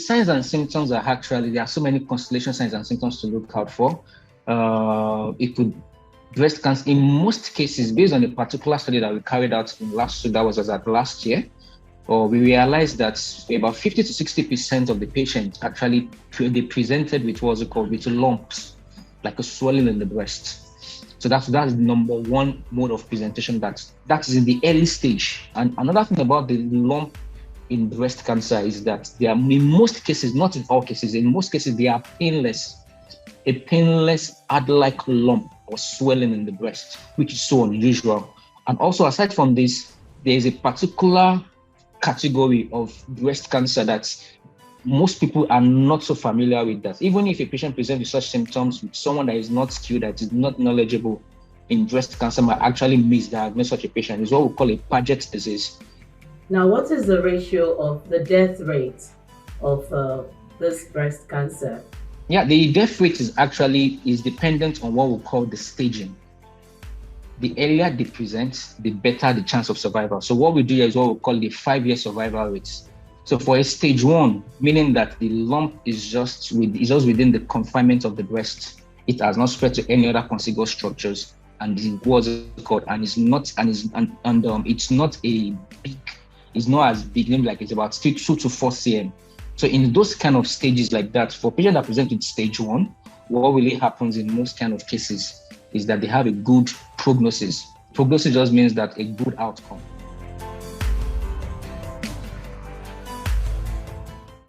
signs and symptoms are actually, there are so many constellation signs and symptoms to look out for. It could breast cancer in most cases, based on a particular study that we carried out in last week, that was as at last year, we realized that about 50 to 60% of the patients actually they presented with what's called with lumps, like a swelling in the breast. So that's the number one mode of presentation that is in the early stage. And another thing about the lump in breast cancer is that they are, in most cases, not in all cases, in most cases they are painless. A painless ad-like lump or swelling in the breast, which is so unusual. And also, aside from this, there is a particular category of breast cancer that most people are not so familiar with. That even if a patient presents with such symptoms, with someone that is not skilled, that is not knowledgeable in breast cancer, might actually misdiagnose such a patient. It's what we call a Paget's disease. Now, what is the ratio of the death rate of this breast cancer? Yeah, the death rate is dependent on what we call the staging. The earlier they present, the better the chance of survival. So what we do here is what we call the 5-year survival rates. So for a stage 1, meaning that the lump is just within the confinement of the breast, it has not spread to any other contiguous structures, and it was called, and it's not, it's not a big, it's not as big, like it's about 2 to 4 cm. So in those kind of stages like that, for patients that present with stage 1, what really happens in most kind of cases is that they have a good prognosis. Prognosis just means that a good outcome.